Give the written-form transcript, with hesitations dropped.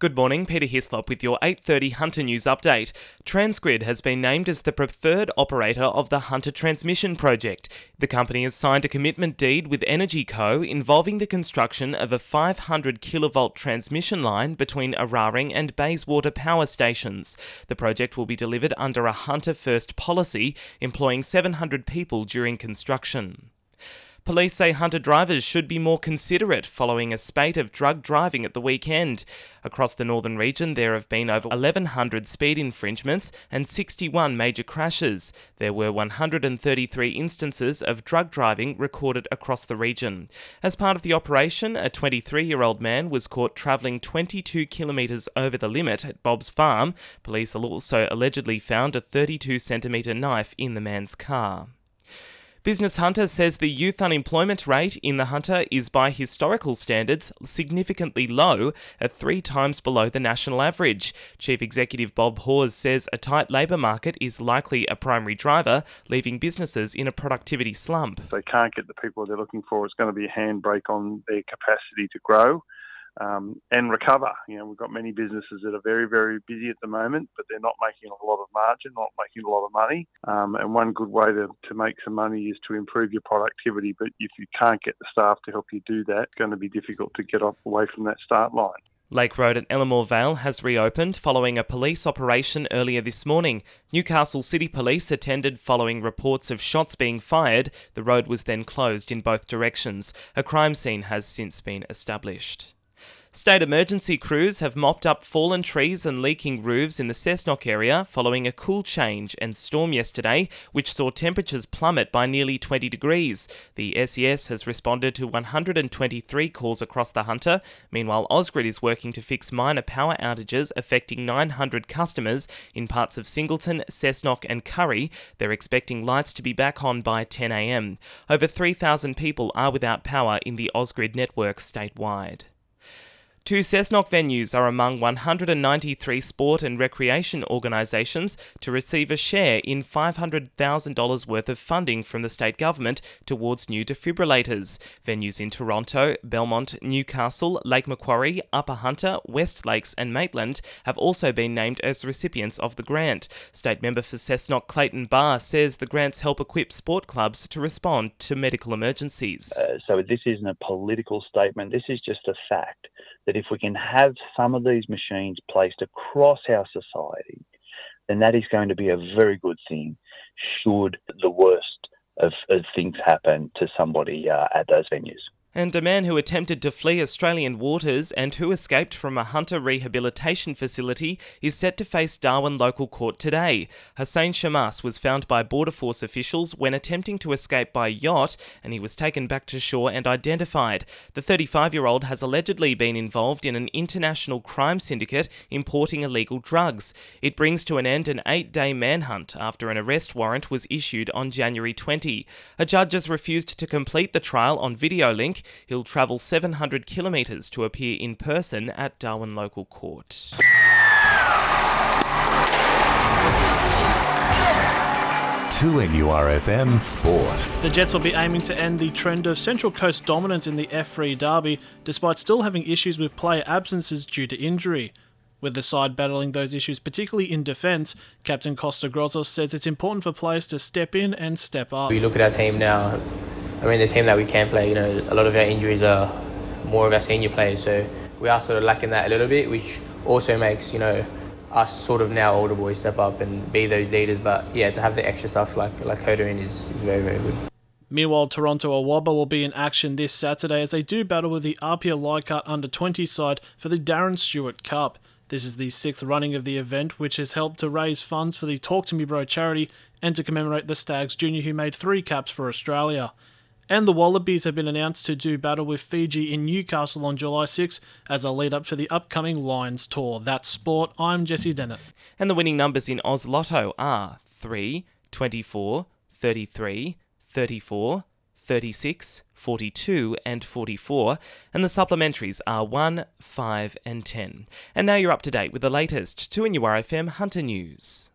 Good morning, Peter Hyslop with your 8:30 Hunter News update. Transgrid has been named as the preferred operator of the Hunter Transmission Project. The company has signed a commitment deed with Energy Co involving the construction of a 500 kilovolt transmission line between Araring and Bayswater power stations. The project will be delivered under a Hunter First policy, employing 700 people during construction. Police say Hunter drivers should be more considerate following a spate of drug driving at the weekend. Across the northern region, there have been over 1,100 speed infringements and 61 major crashes. There were 133 instances of drug driving recorded across the region. As part of the operation, a 23-year-old man was caught travelling 22 kilometres over the limit at Bob's Farm. Police also allegedly found a 32-centimetre knife in the man's car. Business Hunter says the youth unemployment rate in the Hunter is by historical standards significantly low, at 3 times below the national average. Chief Executive Bob Hawes says a tight labour market is likely a primary driver, leaving businesses in a productivity slump. If they can't get the people they're looking for, it's going to be a handbrake on their capacity to grow and recover. We've got many businesses that are very, very busy at the moment, but they're not making a lot of margin, not making a lot of money. And one good way to make some money is to improve your productivity. But if you can't get the staff to help you do that, it's going to be difficult to get away from that start line. Lake Road at Ellamore Vale has reopened following a police operation earlier this morning. Newcastle City Police attended following reports of shots being fired. The road was then closed in both directions. A crime scene has since been established. State emergency crews have mopped up fallen trees and leaking roofs in the Cessnock area following a cool change and storm yesterday, which saw temperatures plummet by nearly 20 degrees. The SES has responded to 123 calls across the Hunter. Meanwhile, Ausgrid is working to fix minor power outages affecting 900 customers in parts of Singleton, Cessnock and Curry. They're expecting lights to be back on by 10 a.m. Over 3,000 people are without power in the Ausgrid network statewide. 2 Cessnock venues are among 193 sport and recreation organisations to receive a share in $500,000 worth of funding from the state government towards new defibrillators. Venues in Toronto, Belmont, Newcastle, Lake Macquarie, Upper Hunter, West Lakes and Maitland have also been named as recipients of the grant. State member for Cessnock Clayton Barr says the grants help equip sport clubs to respond to medical emergencies. So this isn't a political statement, this is just a fact. That if we can have some of these machines placed across our society, then that is going to be a very good thing should the worst of things happen to somebody at those venues. And a man who attempted to flee Australian waters and who escaped from a Hunter rehabilitation facility is set to face Darwin local court today. Hussein Shamas was found by Border Force officials when attempting to escape by yacht, and he was taken back to shore and identified. The 35-year-old has allegedly been involved in an international crime syndicate importing illegal drugs. It brings to an end an 8-day manhunt after an arrest warrant was issued on January 20. A judge has refused to complete the trial on video link. He'll travel 700 kilometres to appear in person at Darwin local court. 2NURFM Sport. The Jets will be aiming to end the trend of Central Coast dominance in the F3 Derby, despite still having issues with player absences due to injury. With the side battling those issues, particularly in defence, Captain Costa Grozos says it's important for players to step in and step up. We look at our team now. The team that we can play, a lot of our injuries are more of our senior players, so we are sort of lacking that a little bit, which also makes, us sort of now older boys step up and be those leaders. But yeah, to have the extra stuff like Hoda in is very, very good. Meanwhile, Toronto Awaba will be in action this Saturday as they do battle with the RPL Leichhardt under-20 side for the Darren Stewart Cup. This is the 6th running of the event, which has helped to raise funds for the Talk to Me Bro charity and to commemorate the Stags junior who made 3 caps for Australia. And the Wallabies have been announced to do battle with Fiji in Newcastle on July 6 as a lead-up to the upcoming Lions tour. That's sport. I'm Jessie Dennett. And the winning numbers in Oz Lotto are 3, 24, 33, 34, 36, 42 and 44, and the supplementaries are 1, 5 and 10. And now you're up to date with the latest 2NURFM Hunter News.